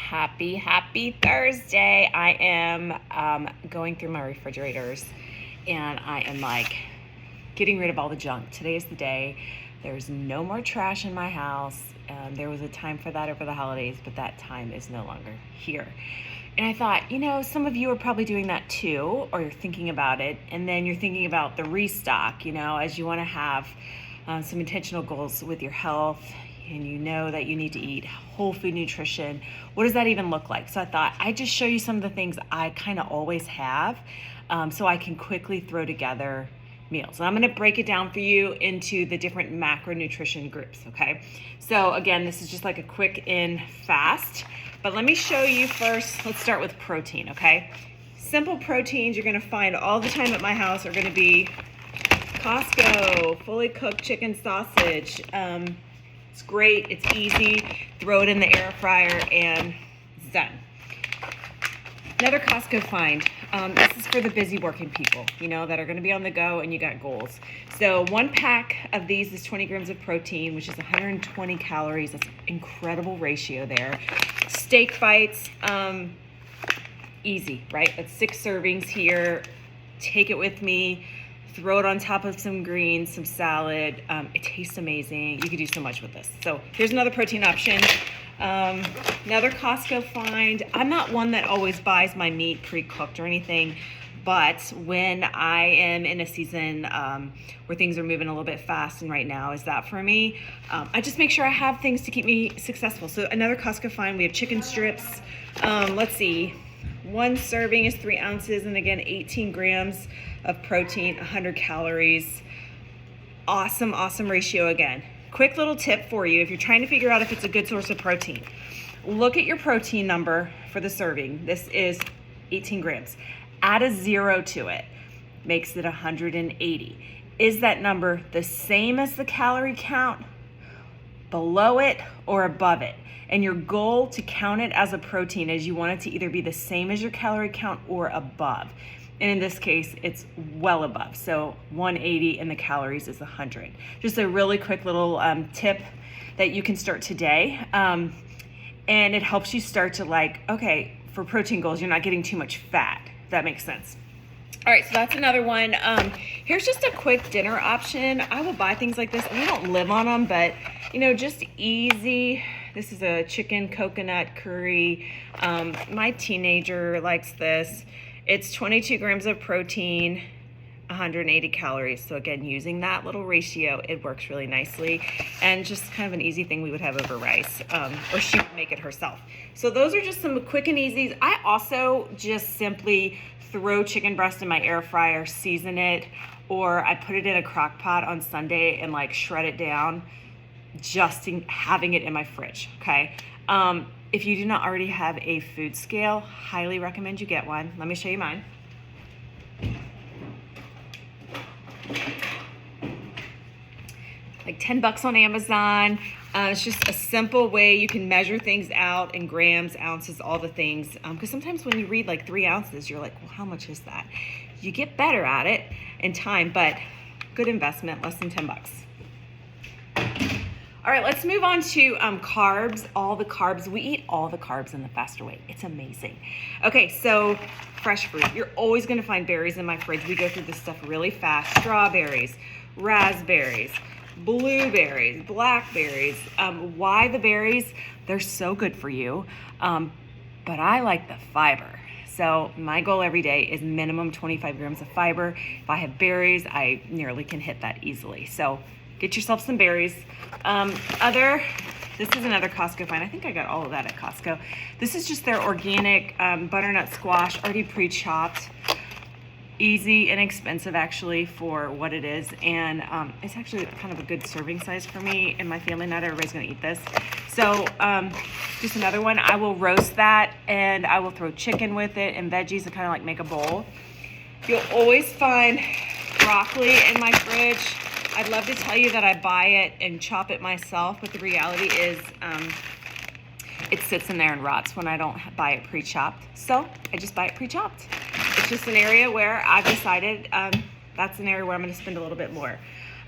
Happy Thursday. I am going through my refrigerators and I am like getting rid of all the junk. Today is the day. There's no more trash in my house. There was a time for that over the holidays, but that time is no longer here. And I thought, some of you are probably doing that too, or you're thinking about it. And then you're thinking about the restock, as you want to have some intentional goals with your health, and you know that you need to eat whole food nutrition. What does that even look like? So I thought I'd just show you some of the things I kind of always have, so I can quickly throw together meals. And I'm going to break it down for you into the different macronutrition groups, okay? So again, this is just like a quick and fast, but let me show you first. Let's start with protein, okay? Simple proteins you're going to find all the time at my house are going to be Costco, fully cooked chicken sausage. It's great, it's easy, throw it in the air fryer and it's done. Another Costco find, this is for the busy working people, that are gonna be on the go and you got goals. So one pack of these is 20 grams of protein, which is 120 calories. That's an incredible ratio there. Steak bites, easy, right? That's 6 servings here. Take it with me. Throw it on top of some greens, some salad. It tastes amazing. You could do so much with this. So here's another protein option. Another Costco find. I'm not one that always buys my meat pre-cooked or anything, but when I am in a season where things are moving a little bit fast, and right now is that for me, I just make sure I have things to keep me successful. So another Costco find, we have chicken strips. Let's see. One serving is 3 ounces, and again, 18 grams of protein, 100 calories. Awesome ratio again. Quick little tip for you if you're trying to figure out if it's a good source of protein. Look at your protein number for the serving. This is 18 grams. Add a 0 to it. Makes it 180. Is that number the same as the calorie count, below it, or above it? And your goal to count it as a protein is you want it to either be the same as your calorie count or above. And in this case, it's well above. So 180 and the calories is 100. Just a really quick little tip that you can start today. And it helps you start to okay, for protein goals, you're not getting too much fat, if that makes sense. All right, so that's another one. Here's just a quick dinner option. I will buy things like this. We don't live on them, but just easy. This is a chicken coconut curry. My teenager likes this. It's 22 grams of protein, 180 calories. So again, using that little ratio, it works really nicely. And just kind of an easy thing we would have over rice, or she would make it herself. So those are just some quick and easies. I also just simply throw chicken breast in my air fryer, season it, or I put it in a crock pot on Sunday and shred it down, just having it in my fridge, okay? If you do not already have a food scale, highly recommend you get one. Let me show you mine. Like $10 on Amazon. It's just a simple way you can measure things out in grams, ounces, all the things. Because sometimes when you read 3 ounces, you're like, well, how much is that? You get better at it in time, but good investment, less than $10. All right, let's move on to carbs, all the carbs. We eat all the carbs in the faster way. It's amazing. Okay, so fresh fruit. You're always gonna find berries in my fridge. We go through this stuff really fast. Strawberries, raspberries, blueberries, blackberries. Why the berries? They're so good for you, but I like the fiber. So my goal every day is minimum 25 grams of fiber. If I have berries, I nearly can hit that easily. So get yourself some berries. This is another Costco find. I think I got all of that at Costco. This is just their organic butternut squash, already pre-chopped. Easy, inexpensive actually for what it is. And it's actually kind of a good serving size for me and my family. Not everybody's gonna eat this. So just another one. I will roast that and I will throw chicken with it and veggies to kind of make a bowl. You'll always find broccoli in my fridge. I'd love to tell you that I buy it and chop it myself, but the reality is it sits in there and rots when I don't buy it pre-chopped. So I just buy it pre-chopped. It's just an area where I've decided that's an area where I'm going to spend a little bit more.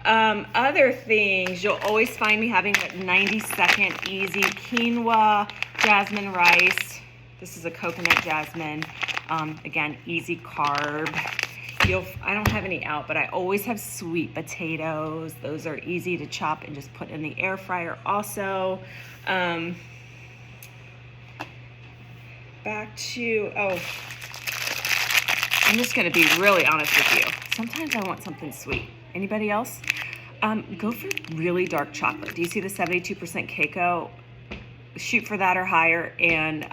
Other things, you'll always find me having that 90-second easy quinoa, jasmine rice. This is a coconut jasmine. Again, easy carb. I don't have any out, but I always have sweet potatoes. Those are easy to chop and just put in the air fryer also. Back to, I'm just gonna be really honest with you. Sometimes I want something sweet. Anybody else? Go for really dark chocolate. Do you see the 72% cacao? Shoot for that or higher, and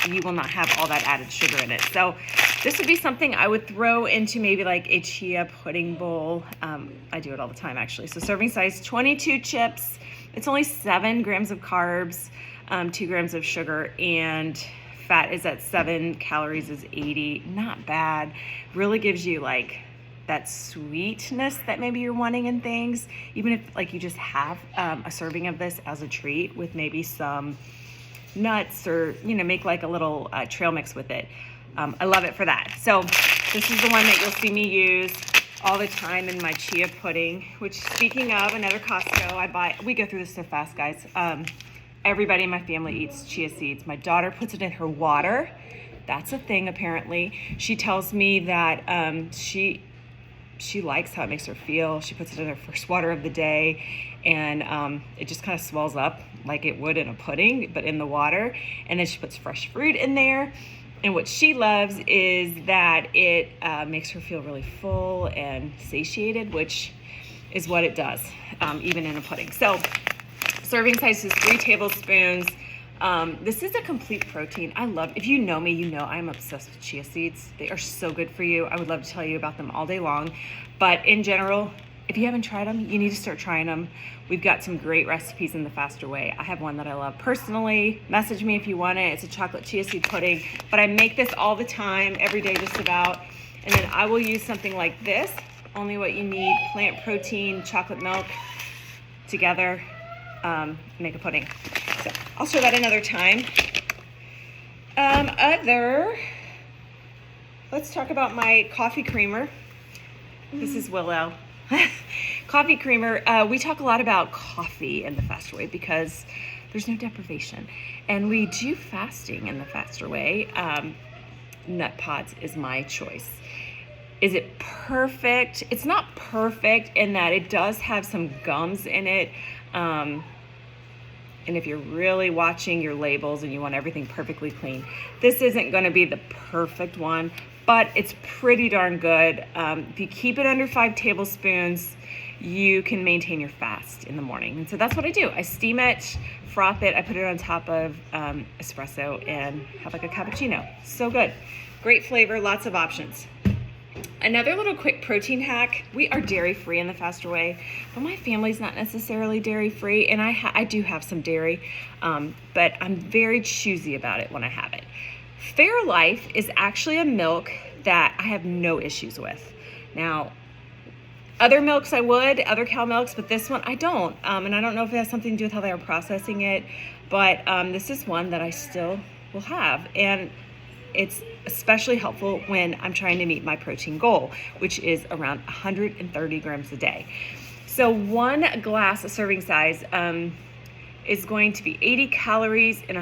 you will not have all that added sugar in it. So this would be something I would throw into maybe like a chia pudding bowl. I do it all the time actually. So serving size 22 chips. It's only 7 grams of carbs, 2 grams of sugar, and fat is at 7, calories is 80. Not bad. Really gives you like that sweetness that maybe you're wanting in things, even if like you just have a serving of this as a treat with maybe some nuts, or make like a little trail mix with it. I love it for that. So this is the one that you'll see me use all the time in my chia pudding, which, speaking of another Costco, we go through this so fast, guys. Everybody in my family eats chia seeds. My daughter puts it in her water. That's a thing apparently. She tells me that she likes how it makes her feel. She puts it in her first water of the day, and it just kind of swells up like it would in a pudding, but in the water. And then she puts fresh fruit in there. And what she loves is that it makes her feel really full and satiated, which is what it does, even in a pudding. So serving size is 3 tablespoons. This is a complete protein. If you know me, you know I'm obsessed with chia seeds. They are so good for you. I would love to tell you about them all day long. But in general, if you haven't tried them, you need to start trying them. We've got some great recipes in the faster way. I have one that I love personally. Message me if you want it. It's a chocolate chia seed pudding. But I make this all the time, every day just about. And then I will use something like this. Only what you need: plant protein, chocolate milk together. Make a pudding. So I'll show that another time. Let's talk about my coffee creamer. This is Willow. Coffee creamer. We talk a lot about coffee in the faster way because there's no deprivation, and we do fasting in the faster way. Nut pods is my choice. Is it perfect? It's not perfect in that it does have some gums in it. And if you're really watching your labels and you want everything perfectly clean, this isn't going to be the perfect one, but it's pretty darn good. If you keep it under 5 tablespoons, you can maintain your fast in the morning. And so that's what I do. I steam it, froth it, I put it on top of espresso, and have like a cappuccino. So good. Great flavor, lots of options. Another little quick protein hack. We are dairy-free in the faster way, but my family's not necessarily dairy-free, and I do have some dairy, but I'm very choosy about it when I have it. Fairlife is actually a milk that I have no issues with. Now, other milks I would, other cow milks, but this one I don't. And I don't know if it has something to do with how they are processing it, but this is one that I still will have. And it's especially helpful when I'm trying to meet my protein goal, which is around 130 grams a day. So 1 glass, a serving size, is going to be 80 calories and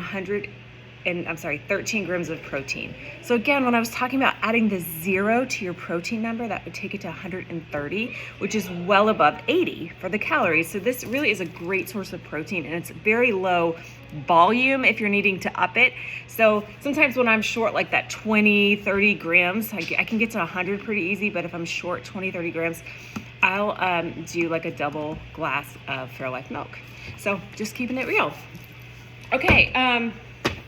13 grams of protein. So again, when I was talking about adding the 0 to your protein number, that would take it to 130, which is well above 80 for the calories. So this really is a great source of protein, and it's very low volume if you're needing to up it. So sometimes when I'm short like that 20, 30 grams, I can get to 100 pretty easy, but if I'm short 20, 30 grams, I'll do like a double glass of Fairlife milk. So just keeping it real. Okay,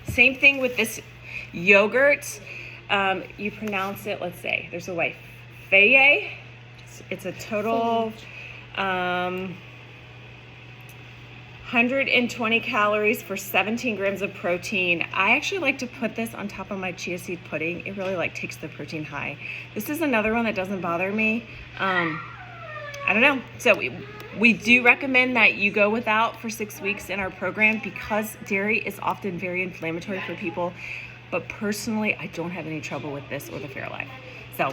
same thing with this yogurt. You pronounce it, let's say, there's a way, Faye. It's a total 120 calories for 17 grams of protein. I actually like to put this on top of my chia seed pudding. It really takes the protein high. This is another one that doesn't bother me. I don't know. So we do recommend that you go without for 6 weeks in our program because dairy is often very inflammatory for people. But personally, I don't have any trouble with this or the Fairlife. So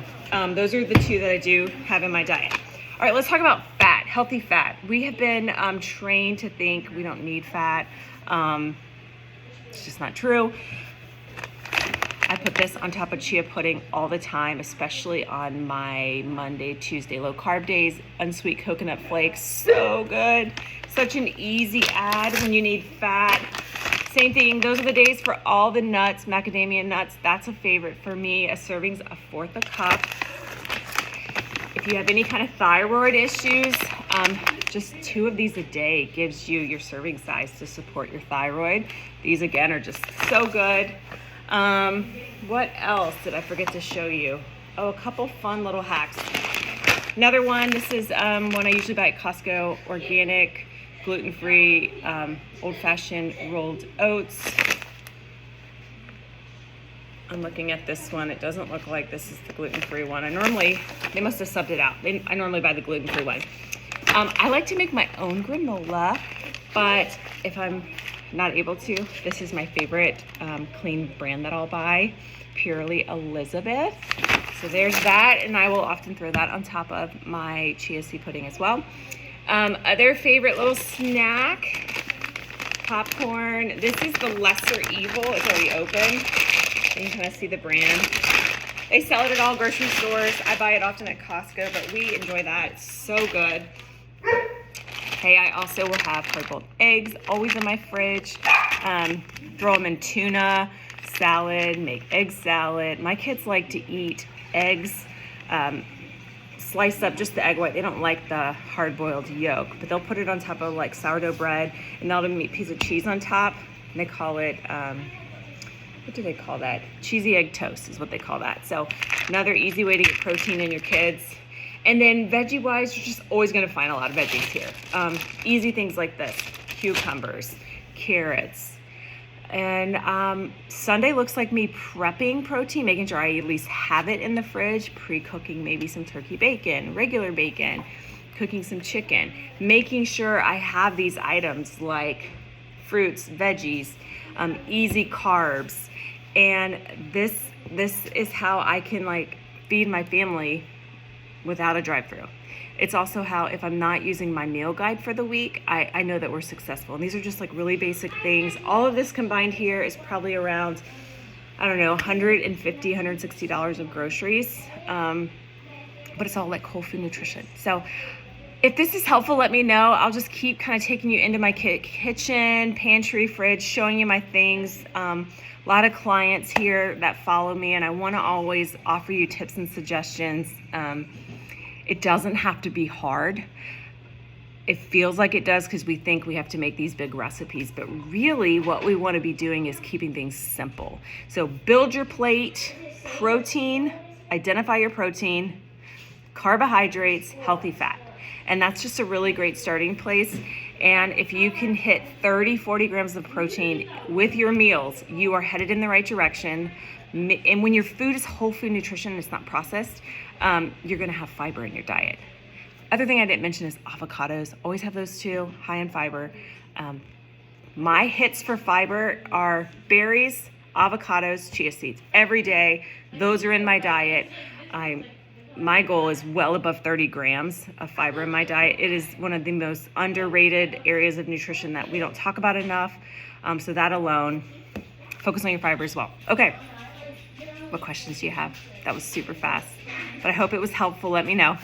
those are the 2 that I do have in my diet. All right, let's talk about fat, healthy fat. We have been trained to think we don't need fat. It's just not true. I put this on top of chia pudding all the time, especially on my Monday, Tuesday low carb days. Unsweet coconut flakes, so good. Such an easy add when you need fat. Same thing, those are the days for all the nuts, macadamia nuts. That's a favorite for me. A serving's a fourth a cup. If you have any kind of thyroid issues, just 2 of these a day gives you your serving size to support your thyroid. These again are just so good. What else did I forget to show you? Oh, a couple fun little hacks. Another one, this is one I usually buy at Costco, organic, gluten-free, old-fashioned rolled oats. I'm looking at this one. It doesn't look like this is the gluten-free one. They must have subbed it out. I normally buy the gluten-free one. I like to make my own granola, but if I'm not able to, this is my favorite clean brand that I'll buy, Purely Elizabeth. So there's that, and I will often throw that on top of my chia seed pudding as well. Other favorite little snack, popcorn. This is the lesser evil. It's already open. You can kind of see the brand. They sell it at all grocery stores. I buy it often at Costco, but we enjoy that. It's so good. Okay, I also will have hard-boiled eggs always in my fridge. Throw them in tuna salad, make egg salad. My kids like to eat eggs, slice up just the egg white. They don't like the hard-boiled yolk, but they'll put it on top of like sourdough bread, and they'll have a piece of cheese on top, and they call it, what do they call that? Cheesy egg toast is what they call that. So another easy way to get protein in your kids. And then veggie-wise, you're just always gonna find a lot of veggies here. Easy things like this, cucumbers, carrots. And Sunday looks like me prepping protein, making sure I at least have it in the fridge, pre-cooking maybe some turkey bacon, regular bacon, cooking some chicken, making sure I have these items like fruits, veggies, easy carbs. And this is how I can like feed my family without a drive-through. It's also how, if I'm not using my meal guide for the week, I know that we're successful. And these are just like really basic things. All of this combined here is probably around, I don't know, $150, $160 of groceries. But it's all like whole food nutrition. So if this is helpful, let me know. I'll just keep kind of taking you into my kitchen, pantry, fridge, showing you my things. A lot of clients here that follow me, and I want to always offer you tips and suggestions. It doesn't have to be hard. It feels like it does because we think we have to make these big recipes, but really what we want to be doing is keeping things simple. So build your plate, protein, identify your protein, carbohydrates, healthy fat. And that's just a really great starting place. And if you can hit 30, 40 grams of protein with your meals, you are headed in the right direction. And when your food is whole food nutrition, it's not processed, you're gonna have fiber in your diet. Other thing I didn't mention is avocados. Always have those too, high in fiber. My hits for fiber are berries, avocados, chia seeds. Every day, those are in my diet. My goal is well above 30 grams of fiber in my diet. It is one of the most underrated areas of nutrition that we don't talk about enough. So that alone, focus on your fiber as well. Okay, what questions do you have? That was super fast, but I hope it was helpful. Let me know.